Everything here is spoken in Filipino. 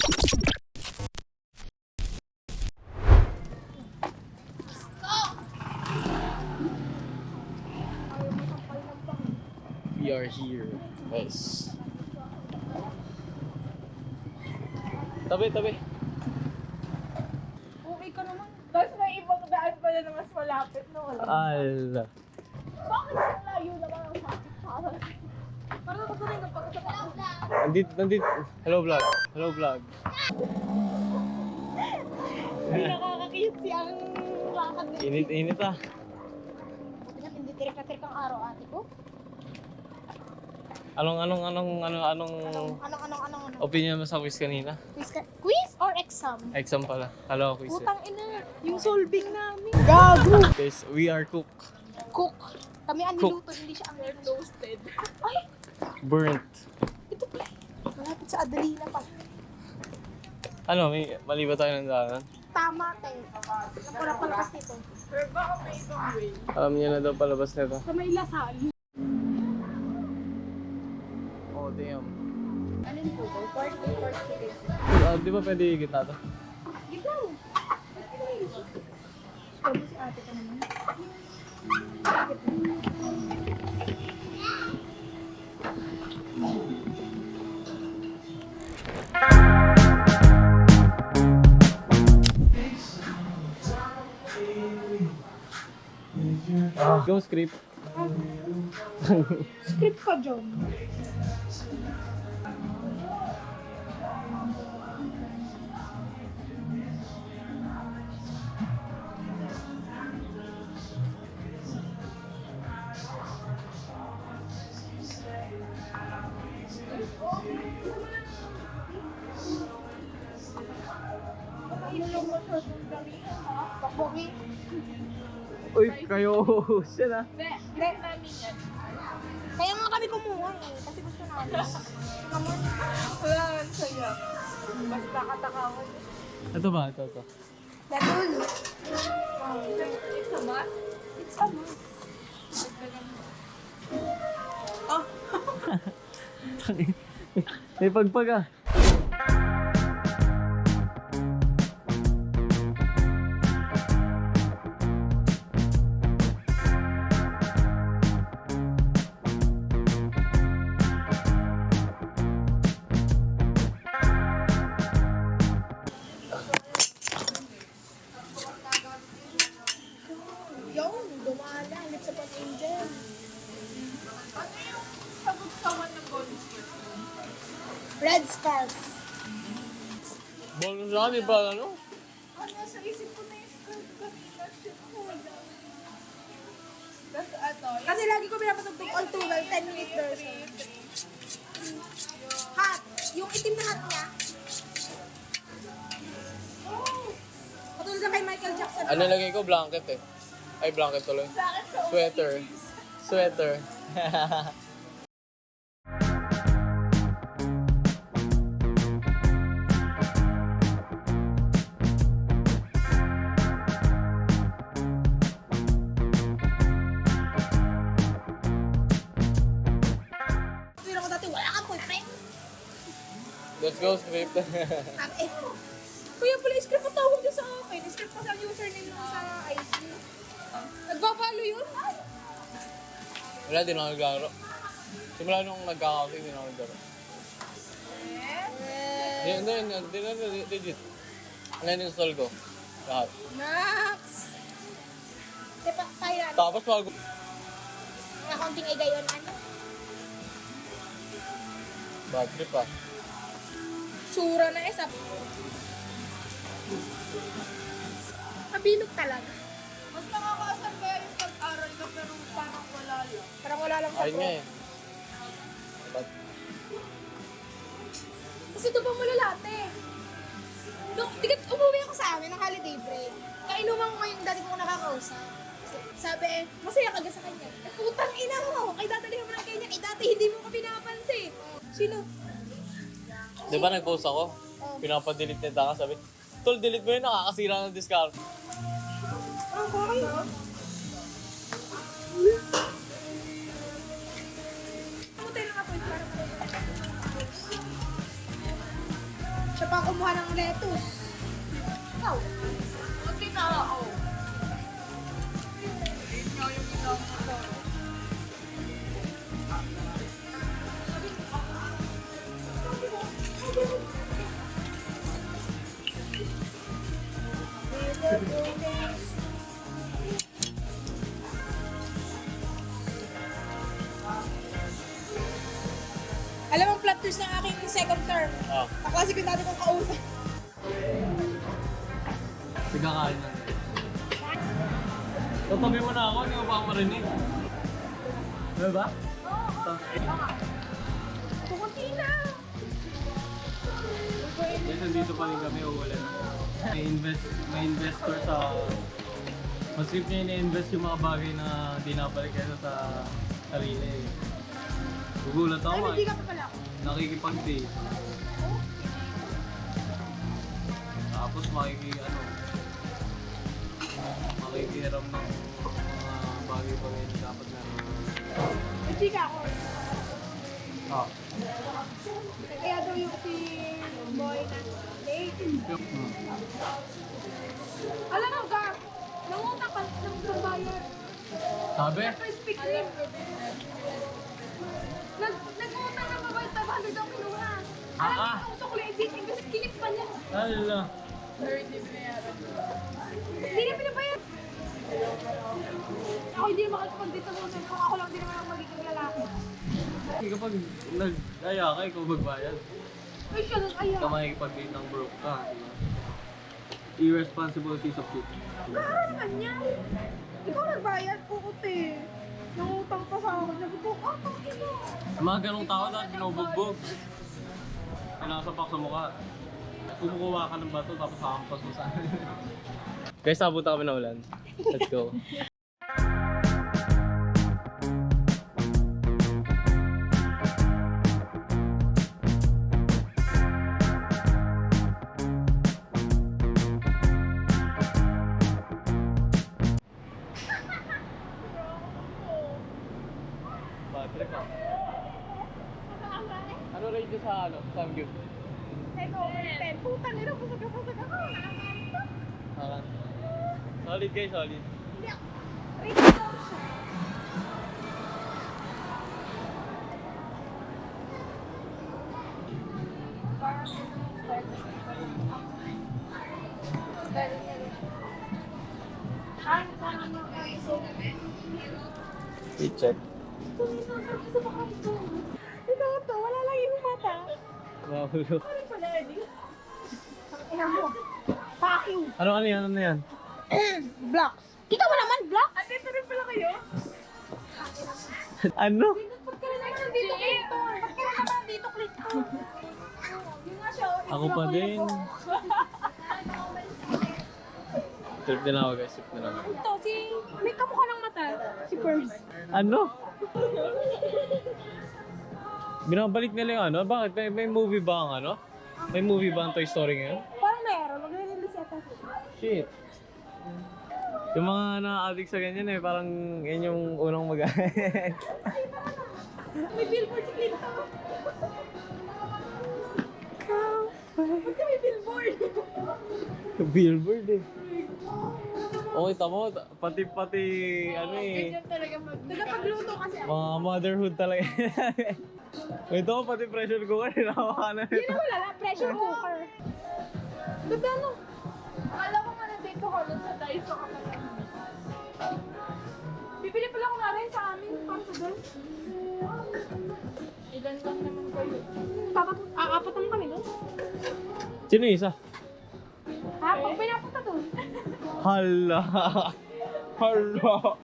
We are here. Yes. Tabi. Okay ka naman. Tapos may ibang daan pala na mas malapit na wala. Ala. Bakit ang layo naman ang sakit? Parang ako rin ang pagkakataon. Nandito. Hello vlog. Hindi nakakakit siyang lakad na. Init ah. Buti nga, hindi tirik-tirik ang araw ate ko. Anong opinion mo sa quiz kanina? Quiz or exam? Exam pala. Kala ko quiz. Putang ina, yung solving namin. Gago! Guys, we are cook. Cook. Kami ang Cook. niluto, hindi siya ang toasted. Ay! Burnt. Ito pala. Malapit sa Adelina pa. Ano, may mali ba tayo ng daanan? Tama tayo. Napura palabas nito. Pero baka may itong way. Alam niya na daw palabas nito. Sa may lasal. Oh, damn. Alin po ba? Party. Di ba pwede higit nato? Gitna mo. Sabi si ate ka naman. Go script. Script ka, John. Bakbogi. Uy, kayo. Siya na. Hindi namin yan. Kaya nga kami kumuha eh. Kasi gusto namin. Naman. Wala nga sa'yo. Basta katakawan. Ito ba? Ito. Datul. It's a must? It's a must. Oh. May pagpag ah. Yung, dumala. Lips of an angel. Ano yung sagot-sawan ng bonus ko? Red scarf. Bonus lang, di ba ano? Nasa isip ko na yung scarf kanina. Shit ko wala. That's ano? Kasi lagi ko pinapatugtog all too well, 10-minute version. Hat. Yung itim na hat niya. Patulad na kay Michael Jackson. Ano lagay ko? Blanket eh. Ay, blanket tuloy. Sa akin sa Sweater. Pero ko dati, wala kang boyfriend. Let's go, script. Kuya pala, script ang tawag niya sa akin. Script kasi ang username nung sa IG. Nagpa-follow yun? Wala, di na ako naglaro. Simula nung nagkakauti, di na ako naglaro. Hindi, legit. Na-install ko. Lahat. Max! Diba, tayo natin. Tapos bago. Mga konting ay gayon, ano? Bad trip ah. Sura na eh, mabilog talaga. Mas nakakasar kaya yung pag-aral ka pero parang wala lang. Parang wala lang sa Ayun nga eh. Bad. Kasi ito pa mula latte. Tigat umuwi ako sa amin ng holiday break. Kainuman ko yung dati ko nakakausap. Sabi, masaya ka sa kanya. Utang ina mo! Kay dadalhin mo lang kanya. Kay dati hindi mo ka pinapansin. Sino? Di ba nag-post ako? Pinapadelete nita ka, sabi, Tol, delete mo yun, nakakasira ng discount. Ah, bakit? Ano tayo ng appoint para Siya pa kumuha ng lettuce. Ikaw. Buti na ako. Ayun nga yung ginagawa ko. Alam mo, plot twist ng aking second term. Ah, Kaklase ko yung dati kong kausap. sige kain na. Tatabi mo na ako, hindi mo pa ako marinig. Diba? Pukunti na! Guys, nandito pa rin kami, ulan. May investor sa... Mas trip niya ina-invest yung mga bagay na di nabalik kaysa sa sarili. Gugulat ako, Ay, hindi ka pa pala ako. nakikipag-date. Tapos makikiram ng mga bagay-bagay na dapat meron. Hindi ka ako. Ah. Kaya daw yung si boy na date. Alam mo ka, nangutang ka ng pambayad. Sabi? Krispy Kreme. Nag-utang ng babae, 500 ang kinuha. Alam mo, ang sukli, kasi kinip pa niya. Hala. Hindi na pinabayad. Ako hindi na makakapag-date sa mga kung ako lang din naman ang magiging lalaki. Kapag nag-aya ka, ikaw magbayad. Ay, siya nag-aya. Ikaw makikipag-date ng broke ka, di ba? Irresponsibilities of people. Kaaraman niya. Ikaw nagbayad po, te. Nangutang pa sa akin. Sabi ko, bakit mo? Mga ganong tao dahil binubugbog. Pinasapak sa mukha. Kumukuha ka ng bato tapos hakampas mo sa akin. Guys, sabot kami na ulan. Let's go. Bad trip ah. Ano rate sa Samgyup? Ito, 10. Puta nila, pusag-pusag ako. Akan. Solid guys, solid. Hindi ako. Rate ko siya. Wait, check. Ito, wala lang yung mata. Mahulo. Ano pala, Eddie? Ang ina mo. Packing. Ano yan? Ano yan? Blocks. Kita mo naman, blocks? Andito rin pala kayo? Ano? Ba't ka rin naman nandito, Clinton? Ba't ka rin naman nandito, Clinton? Yun nga siya, oh. Ako pa din. Trip din ako guys, trip din ako. Ito, may kamukha ng mata. Si Perse. Ano? Binabalik nila yung ano? Bakit? May movie ba ang ano? May movie ba ang Toy Story ngayon? Parang meron. Mag-release yata sila. Shit. Yung mga na-addict sa ganyan eh, parang yan yung unang mag- May billboard si Clinton. Ba't ka may billboard? Billboard eh. Okay, tamo. Pati ano eh. Ganyan talaga mag... Nagapagluto kasi ako. Mga motherhood talaga. Ito ko pati pressure cooker, hinahawakan na Yun ito. wala na, pressure cooker. Ganda no? Akala ko nga nandito ko doon sa Daiso ka pala. Bibili pala ko nga rin sa amin para sa doon. Ilan lang naman kayo. Apat naman kami doon. Sino yung isa? Ha? Pag pinapunta doon. Hala. Hala.